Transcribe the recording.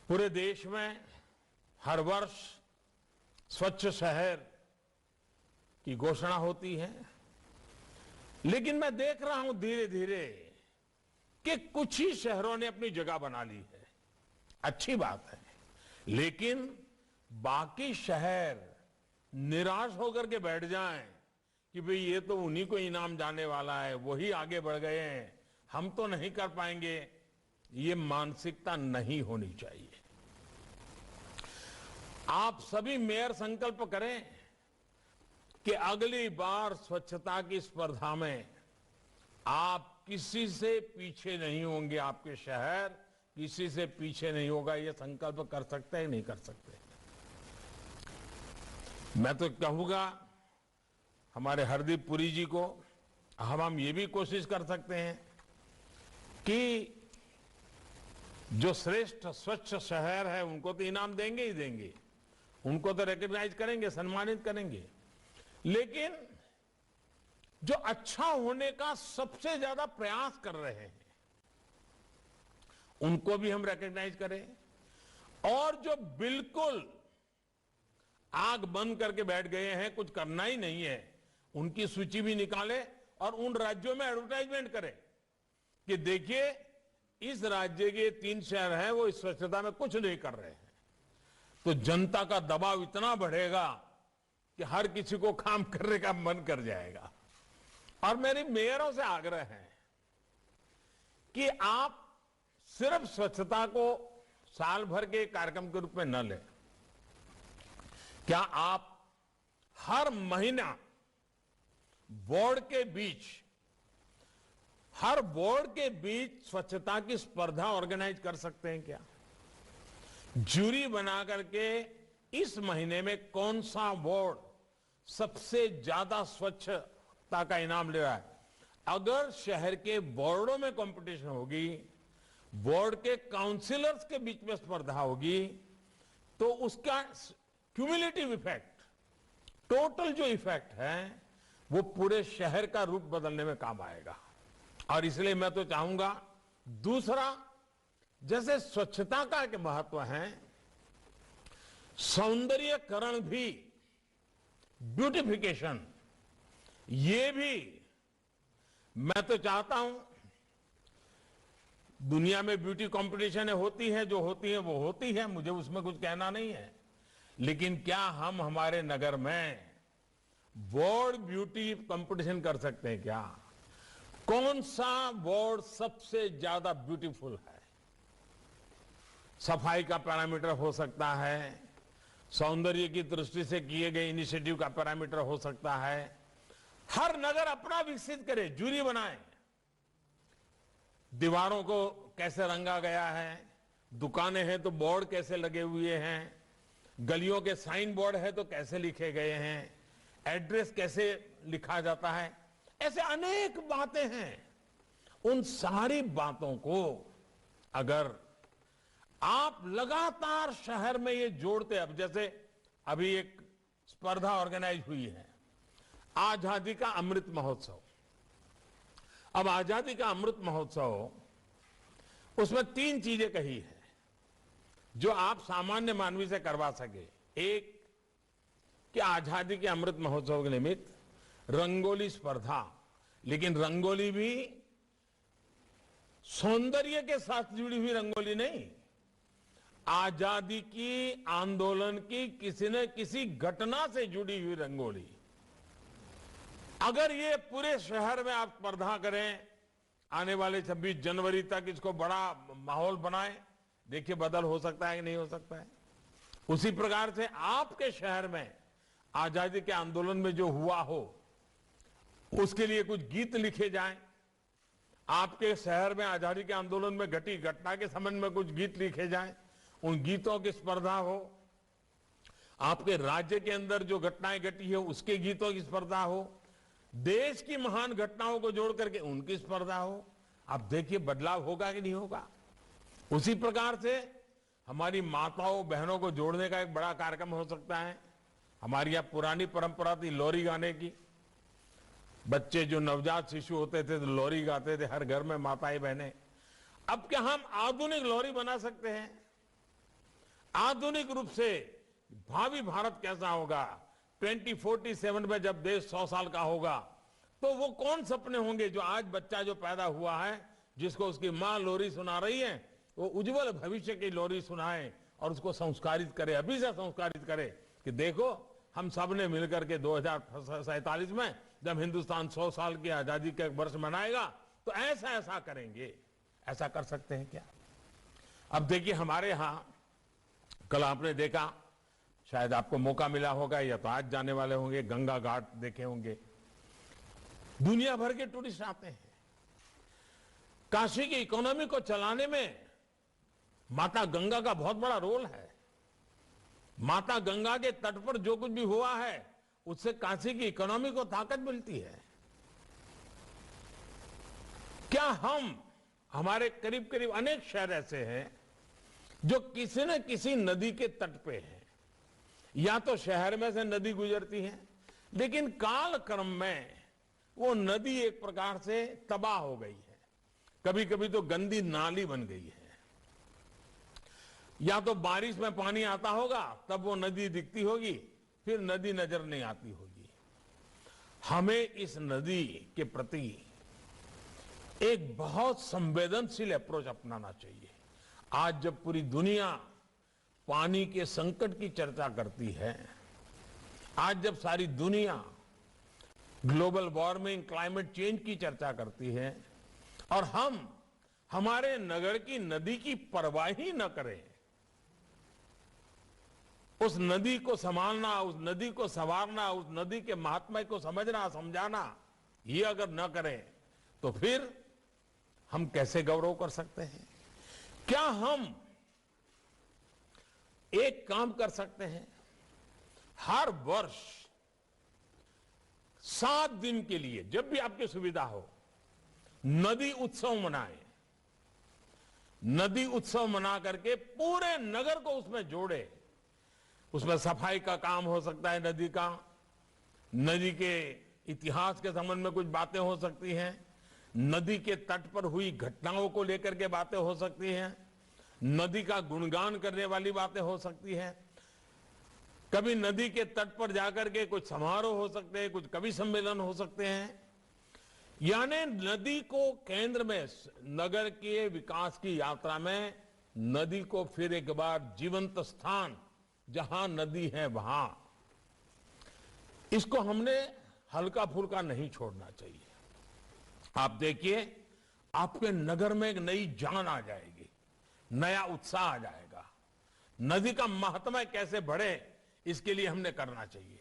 पूरे देश में हर वर्ष स्वच्छ शहर की घोषणा होती है, लेकिन मैं देख रहा हूं धीरे धीरे कि कुछ ही शहरों ने अपनी जगह बना ली है। अच्छी बात है, लेकिन बाकी शहर निराश होकर के बैठ जाएं कि भाई ये तो उन्हीं को इनाम जाने वाला है, वही आगे बढ़ गए हैं, हम तो नहीं कर पाएंगे, ये मानसिकता नहीं होनी चाहिए। आप सभी मेयर संकल्प करें कि अगली बार स्वच्छता की स्पर्धा में आप किसी से पीछे नहीं होंगे, आपके शहर किसी से पीछे नहीं होगा। ये संकल्प कर सकते हैं नहीं कर सकते? मैं तो कहूंगा हमारे हरदीप पुरी जी को, हम ये भी कोशिश कर सकते हैं कि जो श्रेष्ठ स्वच्छ शहर है उनको तो इनाम देंगे ही देंगे, उनको तो रिकॉग्नाइज करेंगे, सम्मानित करेंगे, लेकिन जो अच्छा होने का सबसे ज्यादा प्रयास कर रहे हैं उनको भी हम रिकॉग्नाइज करें, और जो बिल्कुल आग बंद करके बैठ गए हैं, कुछ करना ही नहीं है, उनकी सूची भी निकाले और उन राज्यों में एडवर्टाइजमेंट करें कि देखिए इस राज्य के 3 शहर हैं वो इस स्वच्छता में कुछ नहीं कर रहे हैं। तो जनता का दबाव इतना बढ़ेगा कि हर किसी को काम करने का मन कर जाएगा। और मेरी मेयरों से आग्रह है कि आप सिर्फ स्वच्छता को साल भर के कार्यक्रम के रूप में न लें। क्या आप हर महीना हर बोर्ड के बीच स्वच्छता की स्पर्धा ऑर्गेनाइज कर सकते हैं क्या? जूरी बना करके इस महीने में कौन सा बोर्ड सबसे ज्यादा स्वच्छता का इनाम ले रहा है, अगर शहर के बोर्डों में कंपटीशन होगी, बोर्ड के काउंसिलर्स के बीच में स्पर्धा होगी, तो उसका क्यूमुलेटिव इफेक्ट, टोटल जो इफेक्ट है वो पूरे शहर का रूप बदलने में काम आएगा। और इसलिए मैं तो चाहूंगा, दूसरा, जैसे स्वच्छता का एक महत्व है, सौंदर्यकरण भी, ब्यूटिफिकेशन, ये भी मैं तो चाहता हूं। दुनिया में ब्यूटी कंपटीशन होती है, जो होती है वो होती है, मुझे उसमें कुछ कहना नहीं है, लेकिन क्या हम हमारे नगर में वार्ड ब्यूटी कंपटीशन कर सकते हैं क्या? कौन सा वार्ड सबसे ज्यादा ब्यूटीफुल है? सफाई का पैरामीटर हो सकता है, सौंदर्य की दृष्टि से किए गए इनिशिएटिव का पैरामीटर हो सकता है। हर नगर अपना विकसित करे, जूरी बनाए, दीवारों को कैसे रंगा गया है, दुकानें हैं तो बोर्ड कैसे लगे हुए हैं, गलियों के साइन बोर्ड है तो कैसे लिखे गए हैं, एड्रेस कैसे लिखा जाता है, ऐसे अनेक बातें हैं। उन सारी बातों को अगर आप लगातार शहर में ये जोड़ते, अब जैसे अभी एक स्पर्धा ऑर्गेनाइज हुई है, आजादी का अमृत महोत्सव। अब आजादी का अमृत महोत्सव, उसमें 3 चीजें कही है जो आप सामान्य मानवी से करवा सके। एक, कि आजादी के अमृत महोत्सव के निमित्त रंगोली स्पर्धा, लेकिन रंगोली भी सौंदर्य के साथ जुड़ी हुई रंगोली नहीं, आजादी की आंदोलन की किसी न किसी घटना से जुड़ी हुई रंगोली। अगर ये पूरे शहर में आप स्पर्धा करें, आने वाले 26 जनवरी तक इसको बड़ा माहौल बनाए, देखिए बदल हो सकता है कि नहीं हो सकता है। उसी प्रकार से आपके शहर में आजादी के आंदोलन में जो हुआ हो, उसके लिए कुछ गीत लिखे जाएं। आपके शहर में आजादी के आंदोलन में घटी घटना के संबंध में कुछ गीत लिखे जाएं, उन गीतों की स्पर्धा हो। आपके राज्य के अंदर जो घटनाएं घटी है उसके गीतों की स्पर्धा हो। देश की महान घटनाओं को जोड़ करके उनकी स्पर्धा हो। आप देखिए बदलाव होगा कि नहीं होगा। उसी प्रकार से हमारी माताओं बहनों को जोड़ने का एक बड़ा कार्यक्रम हो सकता है। हमारी यहां पुरानी परंपरा थी लोरी गाने की। बच्चे जो नवजात शिशु होते थे तो लोरी गाते थे, हर घर में माताएं बहनें। अब क्या हम आधुनिक लोरी बना सकते हैं? आधुनिक रूप से भावी भारत कैसा होगा, 2047 में जब देश 100 साल का होगा, तो वो कौन सपने होंगे जो आज बच्चा जो पैदा हुआ है, जिसको उसकी माँ लोरी सुना रही है, वो उज्जवल भविष्य की लोरी सुनाए और उसको संस्कारित करे, अभी से संस्कारित करे कि देखो हम सब ने मिलकर के 2047 में जब हिंदुस्तान 100 साल की आजादी का वर्ष मनाएगा तो ऐसा ऐसा करेंगे। ऐसा कर सकते हैं क्या? अब देखिए हमारे यहां कल आपने देखा, शायद आपको मौका मिला होगा या तो आज जाने वाले होंगे, गंगा घाट देखे होंगे। दुनिया भर के टूरिस्ट आते हैं। काशी की इकोनॉमी को चलाने में माता गंगा का बहुत बड़ा रोल है। माता गंगा के तट पर जो कुछ भी हुआ है उससे काशी की इकोनॉमी को ताकत मिलती है। क्या हमारे करीब करीब अनेक शहर ऐसे हैं जो किसी न किसी नदी के तट पे हैं, या तो शहर में से नदी गुजरती है, लेकिन काल क्रम में वो नदी एक प्रकार से तबाह हो गई है। कभी कभी तो गंदी नाली बन गई है। या तो बारिश में पानी आता होगा तब वो नदी दिखती होगी, फिर नदी नजर नहीं आती होगी। हमें इस नदी के प्रति एक बहुत संवेदनशील अप्रोच अपनाना चाहिए। आज जब पूरी दुनिया पानी के संकट की चर्चा करती है, आज जब सारी दुनिया ग्लोबल वार्मिंग, क्लाइमेट चेंज की चर्चा करती है, और हम हमारे नगर की नदी की परवाह ही न करें, उस नदी को संभालना, उस नदी को संवारना, उस नदी के महात्म्य को समझना, समझाना, ये अगर न करें तो फिर हम कैसे गौरव कर सकते हैं? क्या हम एक काम कर सकते हैं, हर वर्ष 7 दिन के लिए जब भी आपकी सुविधा हो नदी उत्सव मनाएं। नदी उत्सव मना करके पूरे नगर को उसमें जोड़े। उसमें सफाई का काम हो सकता है, नदी का, नदी के इतिहास के संबंध में कुछ बातें हो सकती हैं, नदी के तट पर हुई घटनाओं को लेकर के बातें हो सकती हैं, नदी का गुणगान करने वाली बातें हो सकती हैं। कभी नदी के तट पर जाकर के कुछ समारोह हो सकते हैं, कुछ कवि सम्मेलन हो सकते हैं। यानी नदी को केंद्र में, नगर के विकास की यात्रा में नदी को फिर एक बार जीवंत स्थान, जहां नदी है वहां, इसको हमने हल्का फुल्का नहीं छोड़ना चाहिए। आप देखिए आपके नगर में एक नई जान आ जाएगी, नया उत्साह आ जाएगा। नदी का महत्व कैसे बढ़े, इसके लिए हमने करना चाहिए।